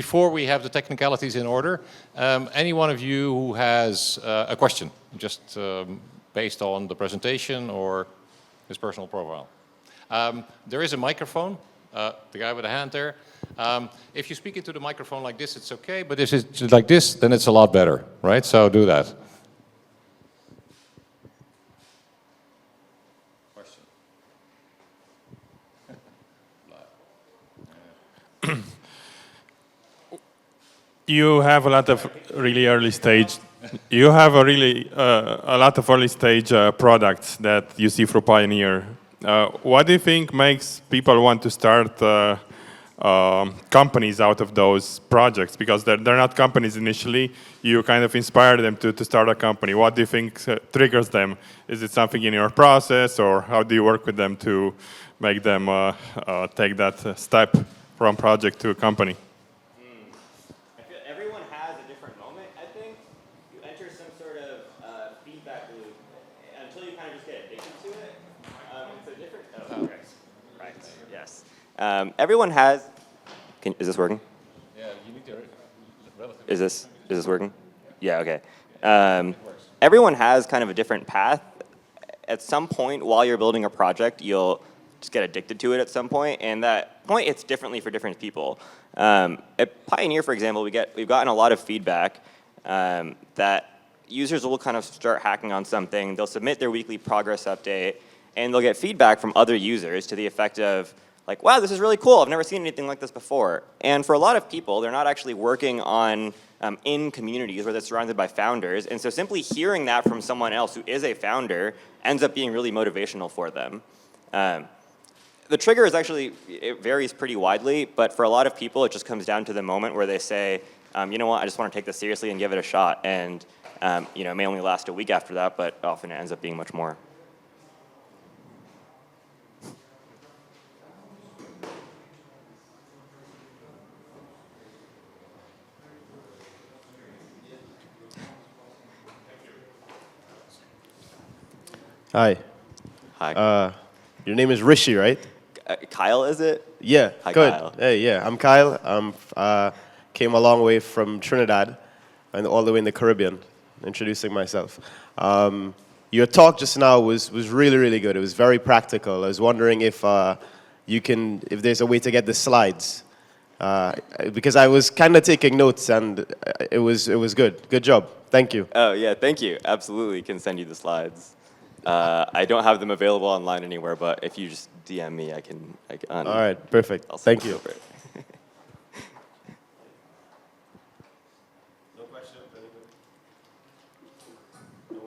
before we have the technicalities in order, any one of you who has a question, just based on the presentation or his personal profile. There is a microphone, the guy with the hand there. If you speak into the microphone like this, it's okay, but if it's like this, then it's a lot better, right? So do that. Question. You have a lot of really early stage. You have a lot of early stage products that you see through Pioneer. What do you think makes people want to start companies out of those projects? Because they're not companies initially. You kind of inspire them to start a company. What do you think triggers them? Is it something in your process, or how do you work with them to make them take that step from project to a company? Everyone has. Is this working? Yeah, you need to. Is this working? Yeah. Okay. Everyone has kind of a different path. At some point, while you're building a project, you'll just get addicted to it at some point, and that point it's differently for different people. At Pioneer, for example, we've gotten a lot of feedback that users will kind of start hacking on something. They'll submit their weekly progress update, and they'll get feedback from other users to the effect of, like, wow, this is really cool. I've never seen anything like this before. And for a lot of people, they're not actually working on in communities where they're surrounded by founders. And so simply hearing that from someone else who is a founder ends up being really motivational for them. The trigger is actually, it varies pretty widely, but for a lot of people, it just comes down to the moment where they say, you know what, I just want to take this seriously and give it a shot. And you know, it may only last a week after that, but often it ends up being much more. Hi. Hi. Your name is Rishi, right? Kyle, is it? Yeah. Hi, good. Kyle. Hey, yeah. I'm Kyle. Came a long way from Trinidad and all the way in the Caribbean. Introducing myself. Your talk just now was really, really good. It was very practical. I was wondering if if there's a way to get the slides. Because I was kind of taking notes, and it was good. Good job. Thank you. Oh, yeah, thank you. Absolutely can send you the slides. I don't have them available online anywhere, but if you just DM me, I can all right, perfect. Thank you. No questions, anybody? No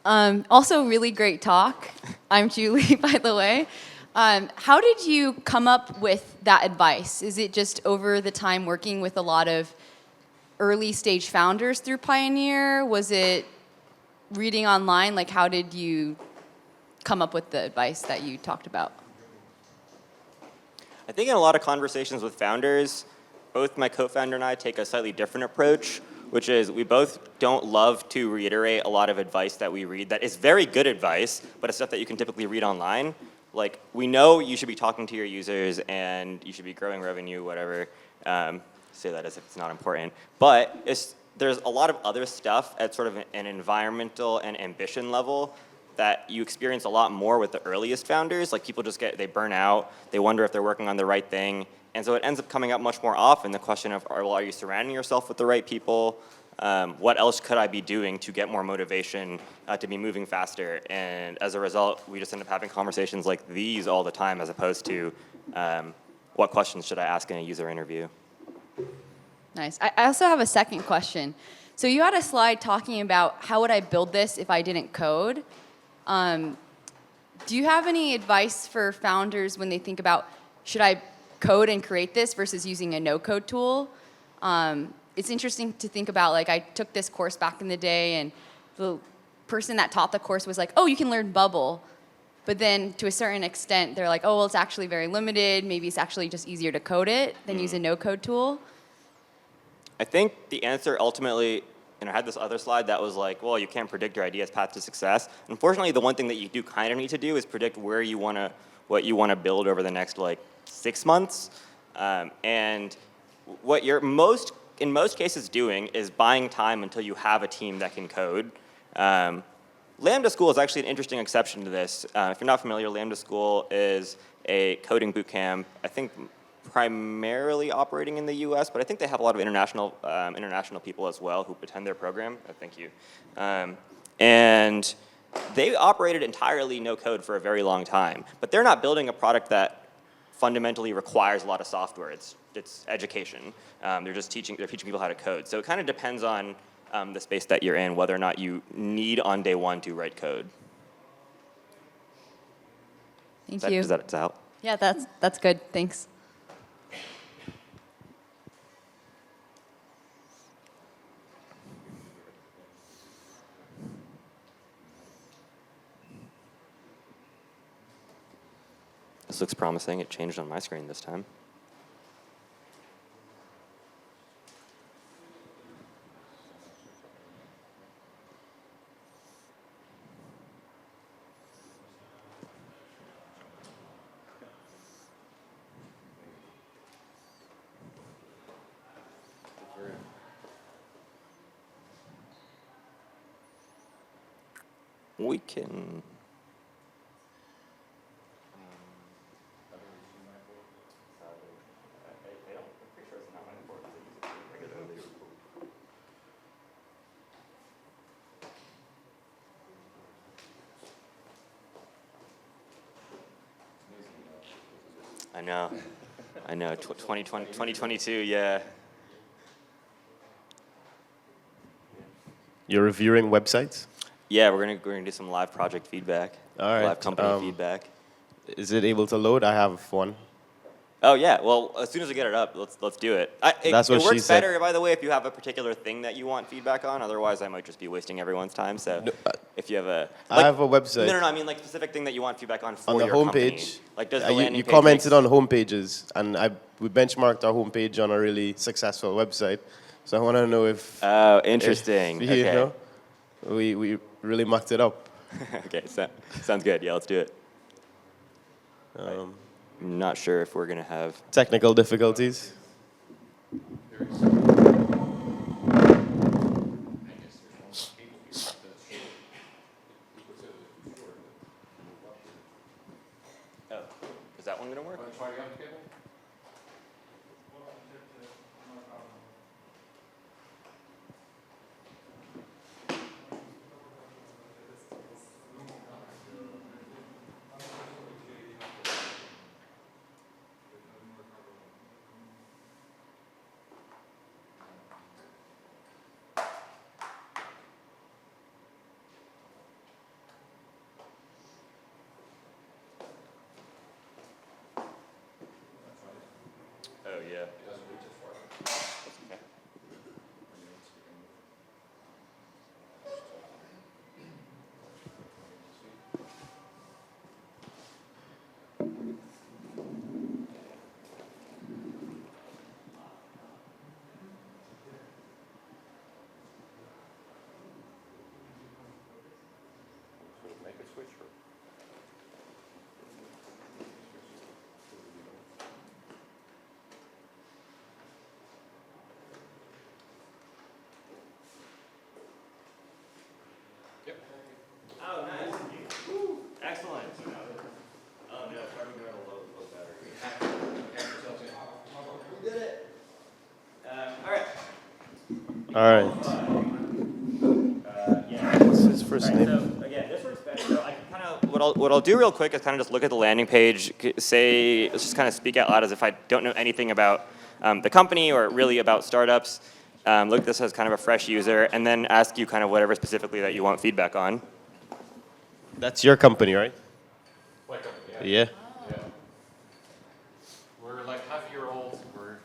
websites? Also, really great talk. I'm Julie, by the way. How did you come up with that advice? Is it just over the time working with a lot of early stage founders through Pioneer? Was it reading online? Like, how did you come up with the advice that you talked about? I think in a lot of conversations with founders, both my co-founder and I take a slightly different approach, which is we both don't love to reiterate a lot of advice that we read that is very good advice, but it's stuff that you can typically read online. Like, we know you should be talking to your users and you should be growing revenue, whatever. Say that as if it's not important. But there's a lot of other stuff at sort of an environmental and ambition level that you experience a lot more with the earliest founders. Like, people just they burn out, they wonder if they're working on the right thing. And so it ends up coming up much more often, the question of, well, are you surrounding yourself with the right people? What else could I be doing to get more motivation to be moving faster? And as a result, we just end up having conversations like these all the time, as opposed to what questions should I ask in a user interview? Nice. I also have a second question. So you had a slide talking about how would I build this if I didn't code. Do you have any advice for founders when they think about, should I code and create this versus using a no-code tool? It's interesting to think about, like, I took this course back in the day, and the person that taught the course was like, oh, you can learn Bubble. But then to a certain extent, they're like, oh, well, it's actually very limited. Maybe it's actually just easier to code it than use a no-code tool. I think the answer ultimately, and I had this other slide that was like, well, you can't predict your idea's path to success. Unfortunately, the one thing that you do kind of need to do is predict what you want to build over the next, like, 6 months. And what you're in most cases doing is buying time until you have a team that can code. Lambda School is actually an interesting exception to this. If you're not familiar, Lambda School is a coding boot camp, I think primarily operating in the US, but I think they have a lot of international people as well who attend their program. Thank you. And they operated entirely no code for a very long time, but they're not building a product that fundamentally requires a lot of software. It's education. They're teaching people how to code. So it kind of depends on the space that you're in, whether or not you need on day one to write code. Thank you. Does that help? Yeah, that's good. Thanks. This looks promising. It changed on my screen this time. We can. I know, 2022, yeah. You're reviewing websites? Yeah, we're gonna do some live project feedback. All right, Live company feedback. Is it able to load? I have one. Oh yeah, well, as soon as we get it up, let's do it. That's what it she works said. better, by the way, if you have a particular thing that you want feedback on. Otherwise, I might just be wasting everyone's time. So, if you have a, I have a website. No, I mean like specific thing that you want feedback on for On the your homepage, company. Like, does the landing you page commented make on homepages, and we benchmarked our homepage on a really successful website. So I want to know if. Oh, interesting. If, Okay. you know, we really mucked it up. Okay, sounds good. Yeah, let's do it. I'm not sure if we're gonna have. Technical difficulties. Oh, is that one gonna work? Oh yeah. Okay. Make a switch. Oh, nice. Woo. Excellent. Oh no, carbon going to low battery. We did it. All right. Yeah. What's his first name? So again, this works better. So I can kind of what I'll do real quick is kind of just look at the landing page, let's just kind of speak out loud as if I don't know anything about the company or really about startups. Look at this as kind of a fresh user, and then ask you kind of whatever specifically that you want feedback on. That's your company, right? Like, Yeah. Yeah. We're like half-year-old. We're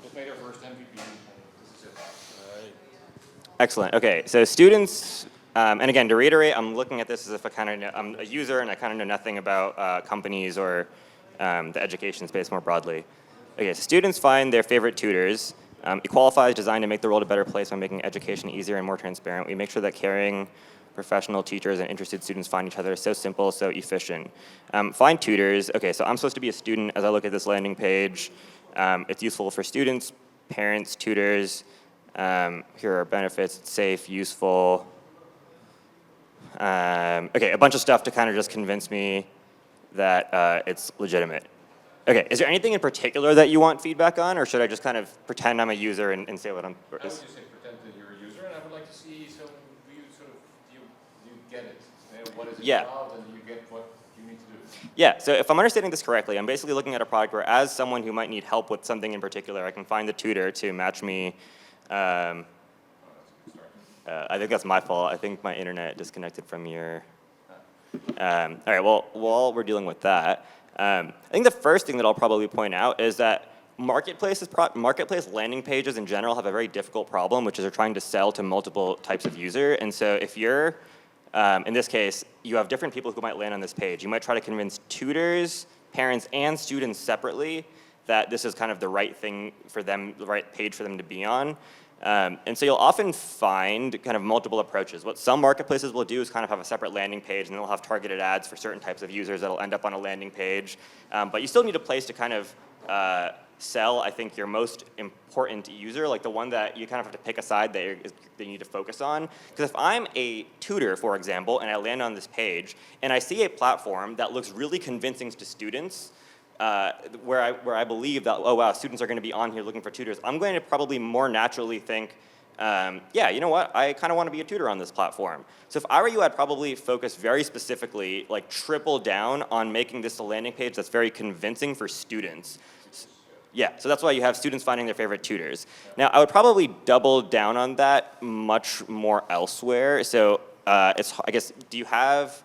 just made our first MVP. And this is it. Excellent. Okay, so students, and again, to reiterate, I'm looking at this as if I'm a user and I kind of know nothing about companies or the education space more broadly. Okay, so students find their favorite tutors. Equalify is designed to make the world a better place by making education easier and more transparent. We make sure that caring professional teachers and interested students find each other so simple, so efficient. Find tutors. Okay, so I'm supposed to be a student as I look at this landing page. It's useful for students, parents, tutors. Here are benefits, it's safe, useful. Okay, a bunch of stuff to kind of just convince me that it's legitimate. Okay, is there anything in particular that you want feedback on, or should I just kind of pretend I'm a user and say what I'm... I would just say pretend that you're a user, and I would like to see, so do you get it? What is it about, and do you get what you need to do? Yeah, so if I'm understanding this correctly, I'm basically looking at a product where as someone who might need help with something in particular, I can find the tutor to match me. I think that's my fault. I think my internet disconnected from your... all right, well, while we're dealing with that, I think the first thing that I'll probably point out is that marketplace landing pages in general have a very difficult problem, which is they're trying to sell to multiple types of user. And so if you're, in this case, you have different people who might land on this page. You might try to convince tutors, parents, and students separately that this is kind of the right thing for them, the right page for them to be on. And so you'll often find kind of multiple approaches. What some marketplaces will do is kind of have a separate landing page, and they'll have targeted ads for certain types of users that'll end up on a landing page. But you still need a place to kind of sell, I think, your most important user, like the one that you kind of have to pick a side that you need to focus on. Because if I'm a tutor, for example, and I land on this page, and I see a platform that looks really convincing to students, where I believe that, oh wow, students are going to be on here looking for tutors, I'm going to probably more naturally think, yeah, you know what, I kind of want to be a tutor on this platform. So if I were you, I'd probably focus very specifically, like triple down on making this a landing page that's very convincing for students. Yeah, so that's why you have students finding their favorite tutors. Now, I would probably double down on that much more elsewhere. So I guess, do you have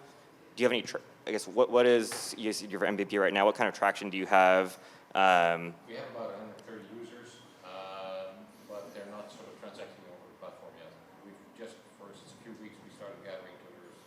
any, I guess, what is your MVP right now? What kind of traction do you have? We have about 130 users, but they're not sort of transacting over the platform yet. We've just, for a few weeks, we started gathering tutors.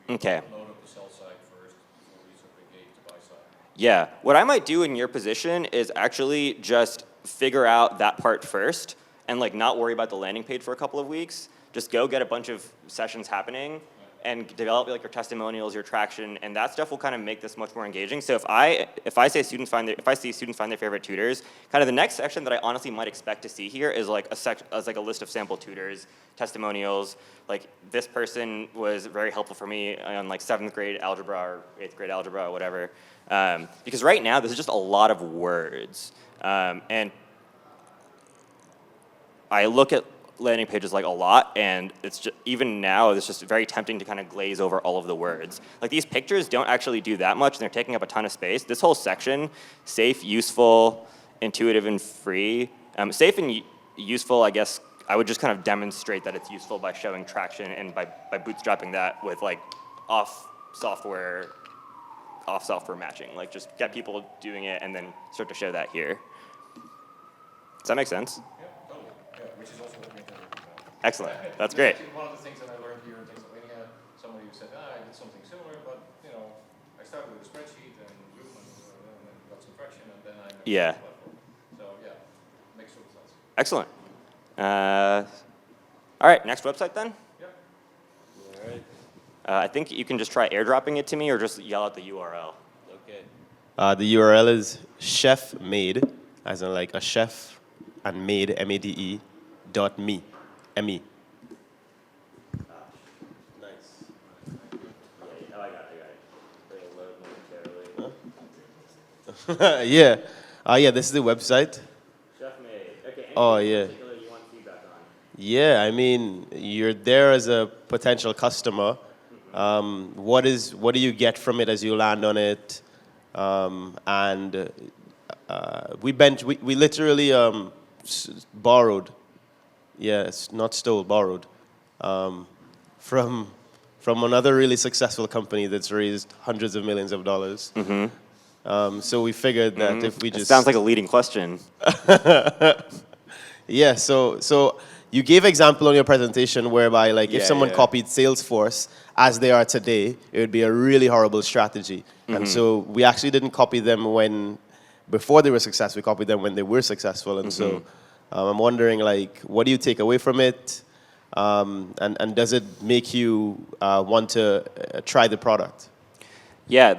We uploaded the sell side first before we sort of engaged the buy side. Yeah, what I might do in your position is actually just figure out that part first and like not worry about the landing page for a couple of weeks. Just go get a bunch of sessions happening and develop like your testimonials, your traction, and that stuff will kind of make this much more engaging. So if I see students find their favorite tutors, kind of the next section that I honestly might expect to see here is like a list of sample tutors, testimonials. Like this person was very helpful for me on like 7th grade algebra or 8th grade algebra or whatever. Because right now this is just a lot of words, and I look at landing pages like a lot, and it's just, even now it's just very tempting to kind of glaze over all of the words. Like these pictures don't actually do that much, and they're taking up a ton of space. This whole section, safe, useful, intuitive, and free. Safe and useful, I guess I would just kind of demonstrate that it's useful by showing traction and by bootstrapping that with like off software matching. Like just get people doing it and then start to show that here. Does that make sense? Yeah, totally. Yeah, which is also what we did. Excellent. That's great. One of the things that I learned here in Pennsylvania, somebody who said, I did something similar, but you know, I started with a spreadsheet and Zoom and got some traction, and then I made a platform. So yeah, makes total sense. Excellent. All right, next website then. Yeah. All right. I think you can just try airdropping it to me, or just yell out the URL. Okay. The URL is chefmade, as in like a chef, and made, M-A-D-E, .me, M-E. Nice. Yeah, I got it. It'll load momentarily. Yeah. Yeah, this is the website. Chef made. Okay. Oh, Anything yeah. in particular you want feedback on? Yeah, I mean, you're there as a potential customer. What do you get from it as you land on it? We literally borrowed, yes, not stole, borrowed, from another really successful company that's raised hundreds of millions of dollars. So we figured that if we just... Sounds like a leading question. Yeah, so you gave example on your presentation whereby like if someone copied Salesforce as they are today, it would be a really horrible strategy. And so we actually didn't copy them before they were successful, we copied them when they were successful. And so I'm wondering like, what do you take away from it? And does it make you want to try the product? Yeah,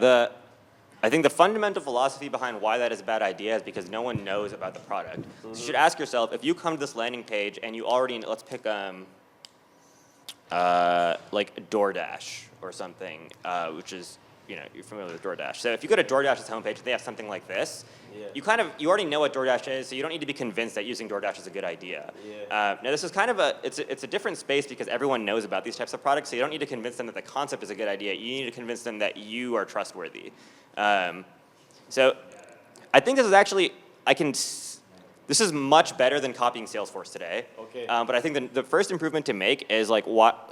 I think the fundamental philosophy behind why that is a bad idea is because no one knows about the product. So you should ask yourself, if you come to this landing page and you already, let's pick like DoorDash or something, which is, you know, you're familiar with DoorDash. So if you go to DoorDash's homepage, they have something like this. Yeah. You already know what DoorDash is, so you don't need to be convinced that using DoorDash is a good idea. Yeah. Now this is kind of it's a different space because everyone knows about these types of products, so you don't need to convince them that the concept is a good idea. You need to convince them that you are trustworthy. So I think this is actually, this is much better than copying Salesforce today. Okay. But I think the first improvement to make is like,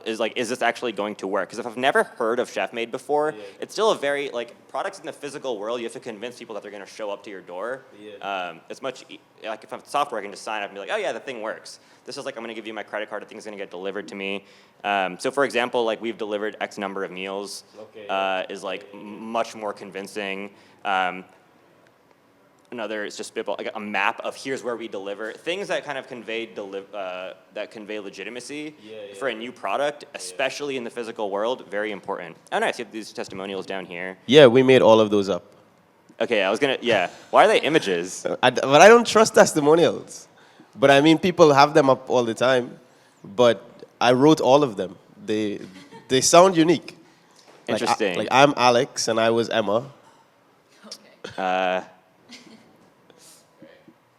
is this actually going to work? Because if I've never heard of ChefMade before, it's still a very, like, products in the physical world, you have to convince people that they're going to show up to your door. Yeah. It's much, like if I'm software, I can just sign up and be like, oh yeah, the thing works. This is like, I'm going to give you my credit card, the thing's going to get delivered to me. So for example, like we've delivered X number of meals, is like much more convincing. Another is just spitball, like a map of here's where we deliver. Things that kind of convey legitimacy for a new product, especially in the physical world, very important. Oh nice, you have these testimonials down here. Yeah, we made all of those up. Okay, why are they images? But I don't trust testimonials. But I mean, people have them up all the time. But I wrote all of them. They sound unique. Interesting. Like I'm Alex and I was Emma. Okay.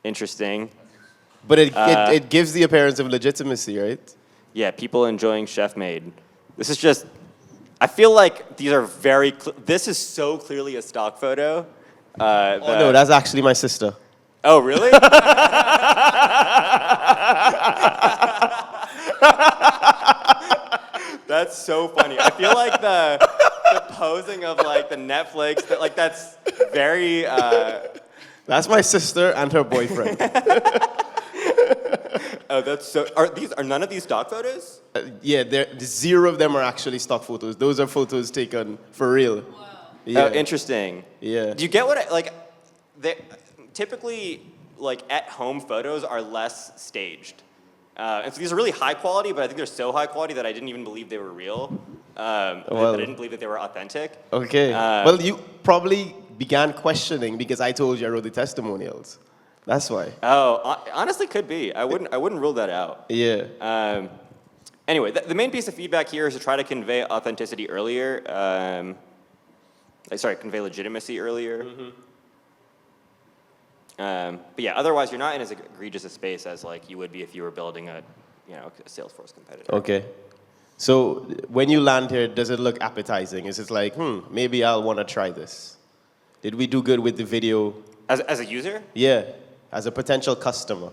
Interesting. But it gives the appearance of legitimacy, right? Yeah, people enjoying ChefMade. This is just, I feel like these are this is so clearly a stock photo. No, that's actually my sister. Oh, really? That's so funny. I feel like the posing of like the Netflix, that's very... That's my sister and her boyfriend. Oh, that's so... Are none of these stock photos? Yeah, zero of them are actually stock photos. Those are photos taken for real. Wow. Yeah. Oh, interesting. Yeah. Do you get what typically, like, at-home photos are less staged. And so these are really high quality, but I think they're so high quality that I didn't even believe they were real. I didn't believe that they were authentic. Okay. Well, you probably began questioning because I told you I wrote the testimonials. That's why. Oh, honestly, could be. I wouldn't rule that out. Yeah. Anyway, the main piece of feedback here is to try to convey authenticity earlier. Convey legitimacy earlier. Mm-hmm. But yeah, otherwise you're not in as egregious a space as like you would be if you were building a Salesforce competitor. Okay. So when you land here, does it look appetizing? Is it like, maybe I'll want to try this? Did we do good with the video? As a user? Yeah, as a potential customer.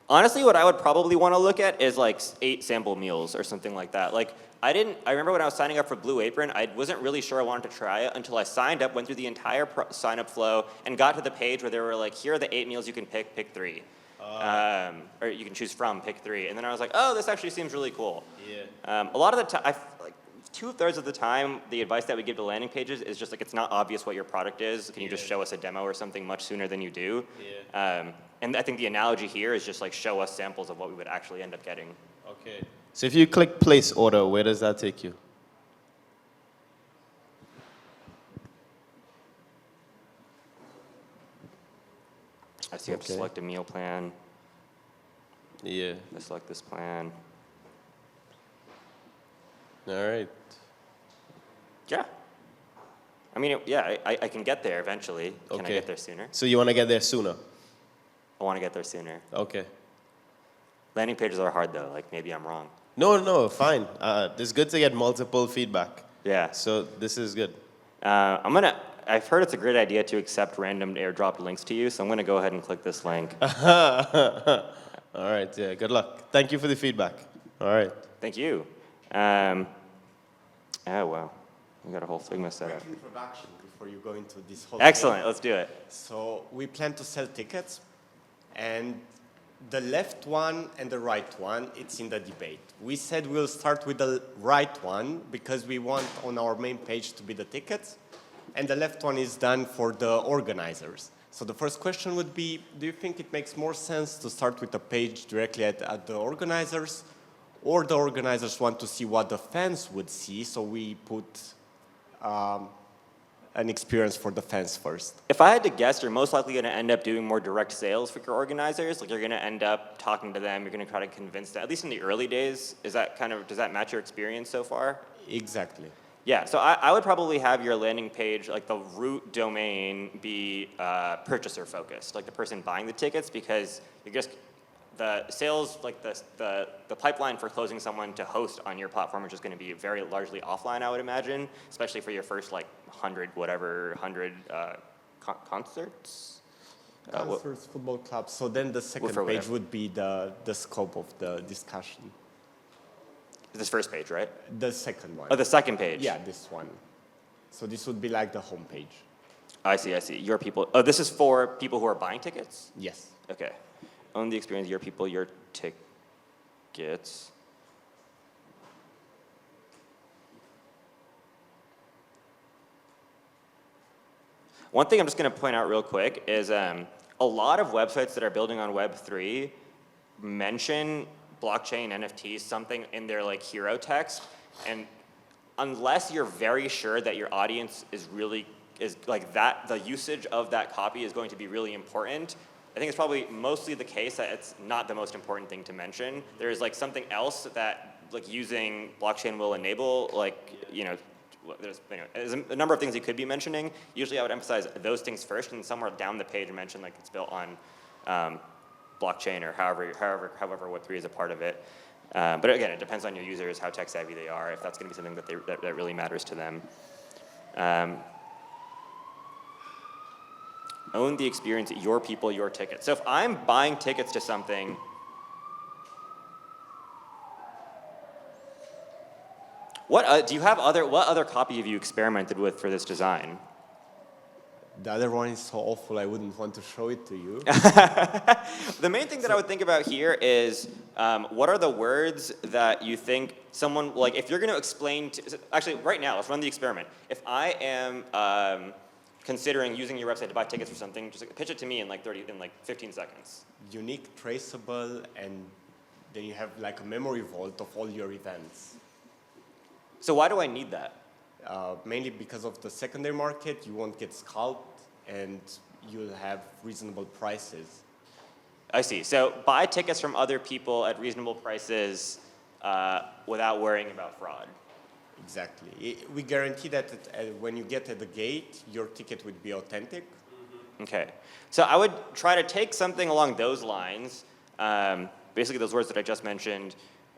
Honestly, what I would probably want to look at is like 8 sample meals or something like that. Like I remember when I was signing up for Blue Apron, I wasn't really sure I wanted to try it until I signed up, went through the entire sign-up flow, and got to the page where they were like, here are the 8 meals you can pick 3. Or you can choose from, pick 3. And then I was like, oh, this actually seems really cool. Yeah. A lot of the time, like 2/3 of the time, the advice that we give to landing pages is just like, it's not obvious what your product is. Can you just show us a demo or something much sooner than you do? Yeah. And I think the analogy here is just like, show us samples of what we would actually end up getting. Okay. So if you click place order, where does that take you? I see you have to select a meal plan. Yeah. I select this plan. All right. Yeah. I mean, I can get there eventually. Can I get there sooner? So you want to get there sooner? I want to get there sooner. Okay. Landing pages are hard though, like maybe I'm wrong. No, fine. It's good to get multiple feedback. Yeah. So this is good. I've heard it's a great idea to accept random airdropped links to you, so I'm going to go ahead and click this link. All right, yeah, good luck. Thank you for the feedback. All right. Thank you. Oh, wow. We got a whole Figma set up. Quick introduction before you go into this whole Excellent, thing. let's do it. So we plan to sell tickets, and the left one and the right one, it's in the debate. We said we'll start with the right one because we want on our main page to be the tickets, and the left one is done for the organizers. So the first question would be, do you think it makes more sense to start with the page directly at the organizers, or the organizers want to see what the fans would see, so we put an experience for the fans first. If I had to guess, you're most likely going to end up doing more direct sales for your organizers. Like you're going to end up talking to them. You're going to try to convince them. At least in the early days, does that match your experience so far? Exactly. Yeah. So I would probably have your landing page, like the root domain, be purchaser focused, like the person buying the tickets, because you're just the sales, like the pipeline for closing someone to host on your platform is just going to be very largely offline, I would imagine, especially for your first like 100 concerts. Concerts, football clubs. So then the second for page whatever. would be the scope of the discussion. This first page, right? The second one. Oh, the second page. Yeah, this one. So this would be like the home page. I see. Your people. Oh, this is for people who are buying tickets? Yes. Okay. Own the experience, your people, your tickets. One thing I'm just going to point out real quick is a lot of websites that are building on Web3 mention blockchain, NFTs, something in their like hero text, and unless you're very sure that your audience is like that, the usage of that copy is going to be really important, I think it's probably mostly the case that it's not the most important thing to mention. There's like something else that like using blockchain will enable, like, there's a number of things you could be mentioning. Usually I would emphasize those things first and somewhere down the page mention like it's built on blockchain or however Web3 is a part of it. But again, it depends on your users, how tech savvy they are, if that's going to be something that really matters to them. Own the experience, your people, your tickets. So if I'm buying tickets to something, what other copy have you experimented with for this design? The other one is so awful I wouldn't want to show it to you. The main thing that I would think about here is what are the words that you think someone, like if you're going to explain, actually right now, let's run the experiment. If I am considering using your website to buy tickets for something, just pitch it to me in like 15 seconds. Unique, traceable, and then you have like a memory vault of all your events. So why do I need that? Mainly because of the secondary market, you won't get scalped and you'll have reasonable prices. I see. So buy tickets from other people at reasonable prices without worrying about fraud. Exactly. We guarantee that when you get at the gate, your ticket would be authentic. Okay. So I would try to take something along those lines, basically those words that I just mentioned,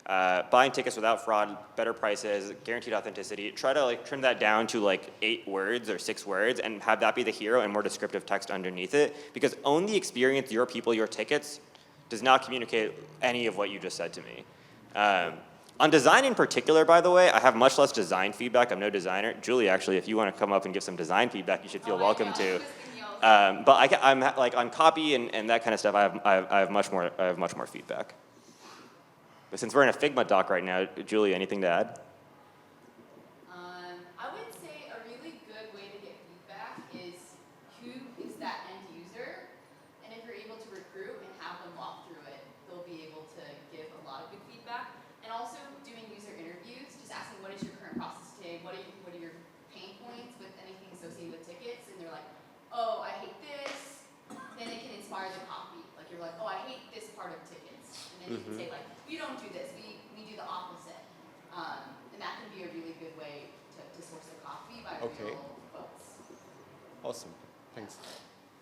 buying tickets without fraud, better prices, guaranteed authenticity. Try to like trim that down to like 8 words or 6 words and have that be the hero and more descriptive text underneath it. Because own the experience, your people, your tickets does not communicate any of what you just said to me. On design in particular, by the way, I have much less design feedback. I'm no designer. Julie, actually, if you want to come up and give some design feedback, you should feel welcome to. But I'm like on copy and that kind of stuff. I have much more feedback. But since we're in a Figma doc right now, Julie, anything to add? I would say a really good way to get feedback is who is that end user, and if you're able to recruit and have them walk through it, they'll be able to give a lot of good feedback. And also doing user interviews, just asking what is your current process today, what are your pain points with anything associated with tickets, and they're like, oh, I hate this, then it can inspire the copy. Like you're like, oh, I hate this part of tickets, and then you can say like, we don't do this, we do the opposite. And that can be a really good way to source the copy by real folks. Awesome. Thanks.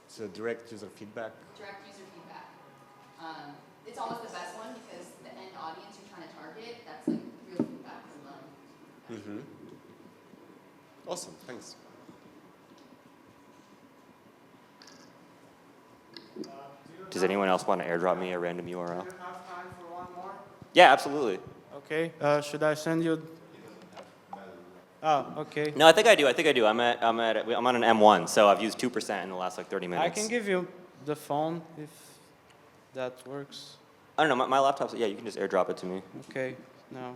So direct user feedback. Direct user feedback. It's almost the best one because the end audience you're trying to target, that's like real feedback from them. Awesome. Thanks. Does anyone else want to airdrop me a random URL? Do you have time for one more? Yeah, absolutely. Okay. Should I send you? Oh, okay. No, I think I do. I'm on an M1, so I've used 2% in the last like 30 minutes. I can give you the phone if that works. I don't know. My laptop's. Yeah, you can just airdrop it to me. Okay. No.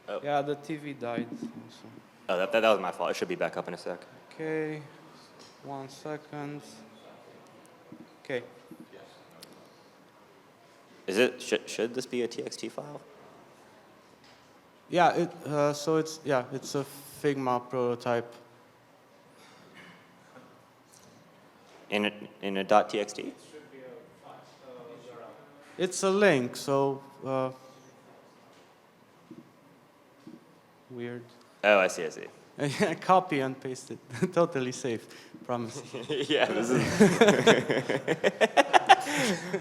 Oh. Yeah, the TV died. Also. Oh, that was my fault. It should be back up in a sec. Okay. 1 second. Okay. Is it? Should this be a TXT file? Yeah, so it's a Figma prototype. In a .txt? It's a link, so weird. Oh, I see, I see. Yeah, copy and paste it. Totally safe, promise. Yeah, this is.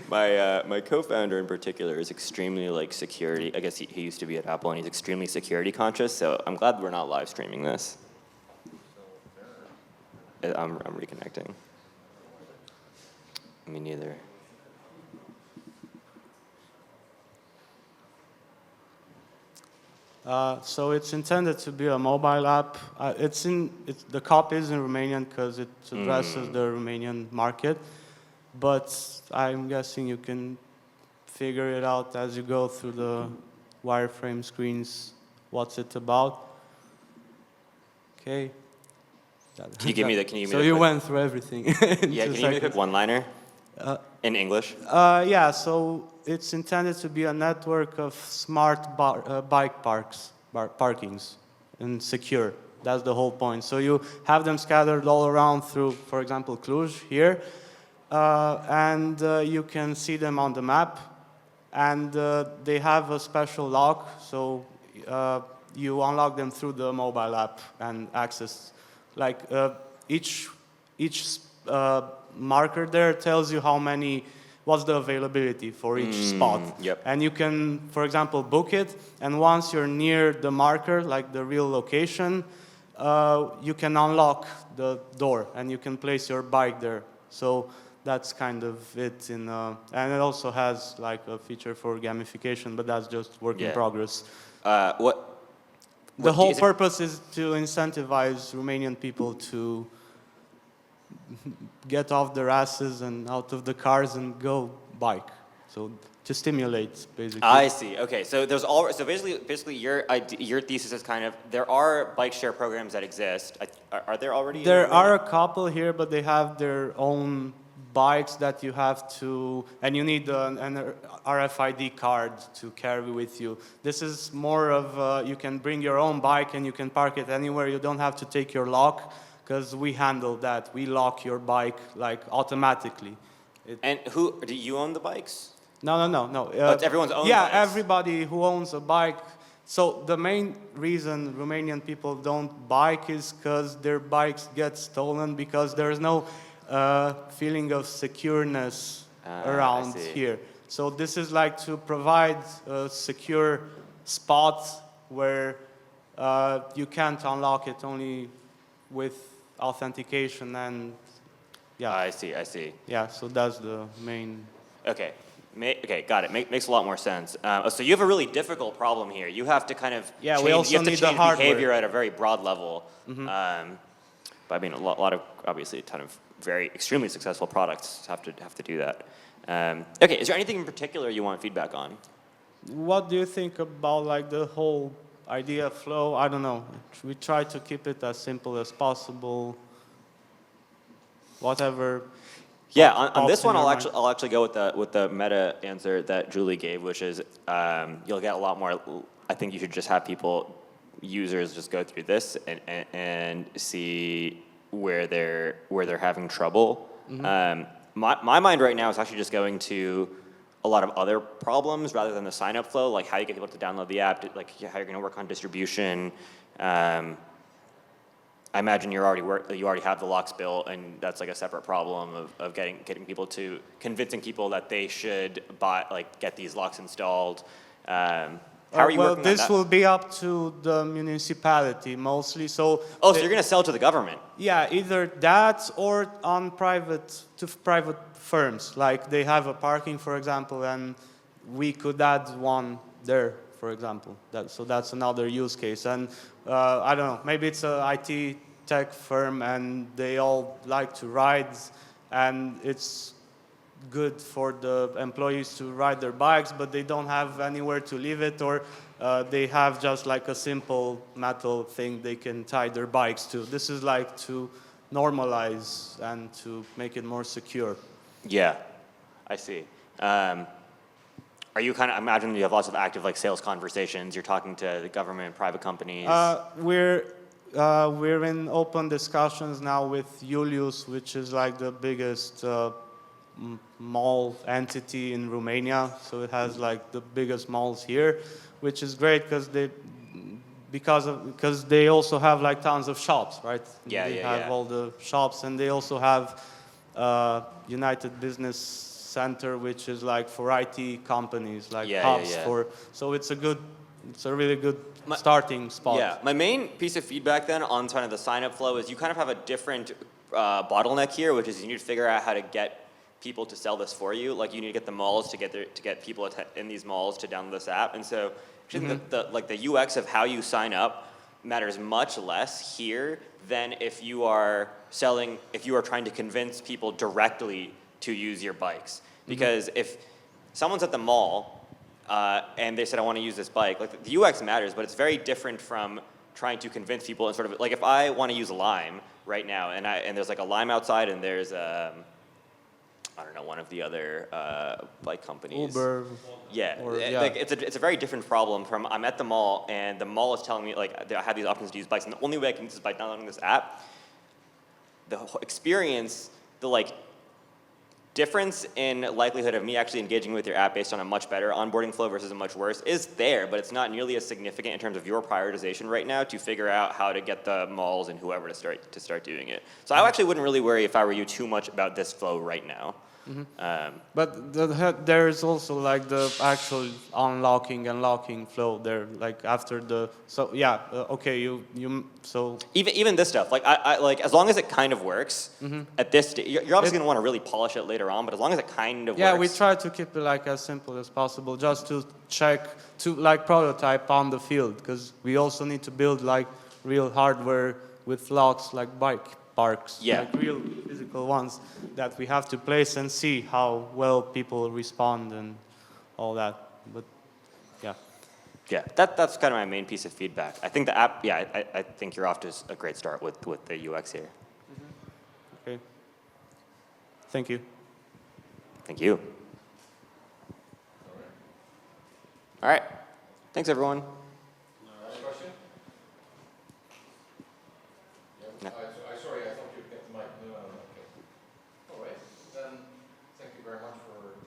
My co-founder in particular is extremely like security. I guess he used to be at Apple, and he's extremely security conscious. So I'm glad we're not live streaming this. I'm reconnecting. Me neither. So it's intended to be a mobile app. The copy is in Romanian because it addresses the Romanian market. But I'm guessing you can figure it out as you go through the wireframe screens, what's it about. Okay. Can you give me the? So you went through everything. Yeah, can you give me a quick one-liner in English? Yeah, so it's intended to be a network of smart bike parkings, and secure. That's the whole point. So you have them scattered all around through, for example, Cluj here, and you can see them on the map, and they have a special lock, so you unlock them through the mobile app and access. Like each marker there tells you what's the availability for each spot. Yep. And you can, for example, book it, and once you're near the marker, like the real location, you can unlock the door and you can place your bike there. So that's kind of it. And it also has like a feature for gamification, but that's just work in progress. The whole purpose is to incentivize Romanian people to get off their asses and out of the cars and go bike. So to stimulate, basically. I see. Okay, so basically your thesis is kind of there are bike share programs that exist. Are there already? There are a couple here, but they have their own bikes that you have to, and you need an RFID card to carry with you. This is more of you can bring your own bike and you can park it anywhere. You don't have to take your lock, because we handle that. We lock your bike like automatically. And who do you own the bikes? No. It's everyone's own Yeah, bikes. everybody who owns a bike. So the main reason Romanian people don't bike is because their bikes get stolen, because there is no feeling of secureness around here. So this is like to provide a secure spot where you can't unlock it only with authentication, and yeah. I see. Yeah, so that's the main. Okay. Okay, got it. Makes a lot more sense. So you have a really difficult problem here. You have to kind of change, we also you have to need change the hardware. behavior at a very broad level. But I mean, a lot of obviously a ton of very extremely successful products have to do that. Okay, is there anything in particular you want feedback on? What do you think about like the whole idea flow? I don't know. We try to keep it as simple as possible. Whatever. Yeah, on this one, I'll actually go with the meta answer that Julie gave, which is you'll get a lot more. I think you should just have users just go through this and see where they're having trouble. My mind right now is actually just going to a lot of other problems rather than the sign-up flow, like how you get people to download the app, like how you're going to work on distribution. I imagine you already have the locks built, and that's like a separate problem of getting people to convincing people that they should get these locks installed. How are you working on that? Well, this will be up to the municipality mostly. So so you're going to sell to the government? Yeah, either that or on private firms. Like they have a parking, for example, and we could add one there, for example. So that's another use case. And I don't know, maybe it's a IT tech firm and they all like to ride, and it's good for the employees to ride their bikes, but they don't have anywhere to leave it, or they have just like a simple metal thing they can tie their bikes to. This is like to normalize and to make it more secure. Yeah, I see. Are you kind of, imagine you have lots of active like sales conversations, you're talking to the government, private companies. We're in open discussions now with Julius, which is like the biggest mall entity in Romania. So it has like the biggest malls here, which is great because they also have like tons of shops, right? Yeah, they yeah, have yeah. all the shops, and they also have United Business Center, which is like for IT companies, like Yeah, hubs yeah, yeah. for. So it's a really good starting spot. Yeah, my main piece of feedback then on kind of the sign-up flow is you kind of have a different bottleneck here, which is you need to figure out how to get people to sell this for you. Like you need to get the malls to get people in these malls to download this app. And so actually the UX of how you sign up matters much less here than if you are trying to convince people directly to use your bikes. Because if someone's at the mall and they said, I want to use this bike, like the UX matters, but it's very different from trying to convince people and sort of, like if I want to use Lime right now and there's like a Lime outside and there's, I don't know, one of the other bike companies. Uber. Yeah, yeah. like it's a very different problem from I'm at the mall and the mall is telling me like I have these options to use bikes and the only way I can use this by downloading this app. The whole experience, the like difference in likelihood of me actually engaging with your app based on a much better onboarding flow versus a much worse is there, but it's not nearly as significant in terms of your prioritization right now to figure out how to get the malls and whoever to start doing it. So I actually wouldn't really worry if I were you too much about this flow right now. But there is also like the actual unlocking and locking flow there, like after the, so yeah, okay, so. Even this stuff, like I like as long as it kind of works at this stage, you're obviously gonna want to really polish it later on, but as long as it kind of Yeah, works. we try to keep it like as simple as possible, just to check, to like prototype on the field, because we also need to build like real hardware with locks, like bike parks, Yeah. like real physical ones that we have to place and see how well people respond and all that. But yeah. Yeah, that's kind of my main piece of feedback. I think the app, yeah, I think you're off to a great start with the UX here. Okay. Thank you. Thank you. All right. Thanks, everyone. Any question? No. Sorry, I thought you'd get the mic. No, okay. All right, then thank you very much for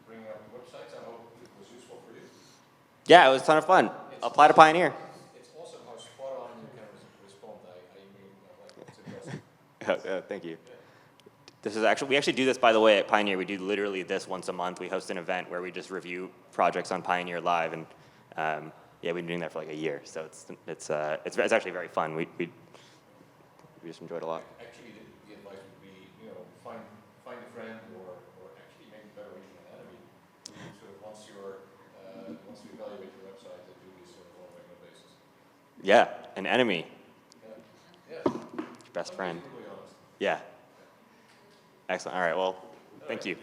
bringing up the websites. I hope it was useful for you. Yeah, it was a ton of fun. Apply to Pioneer. It's awesome how spot on you can respond. It's impressive. Thank you. This is actually, we actually do this, by the way, at Pioneer. We do literally this once a month. We host an event where we just review projects on Pioneer Live, and yeah, we've been doing that for like a year. So it's actually very fun. We just enjoy it a lot. Actually, the advice would be, find a friend or actually maybe better even an enemy who sort of wants to evaluate your website and do this on a regular basis. Yeah, an enemy. Yeah. Best friend. Brutally honest. Yeah. Excellent. All right. Well, thank you.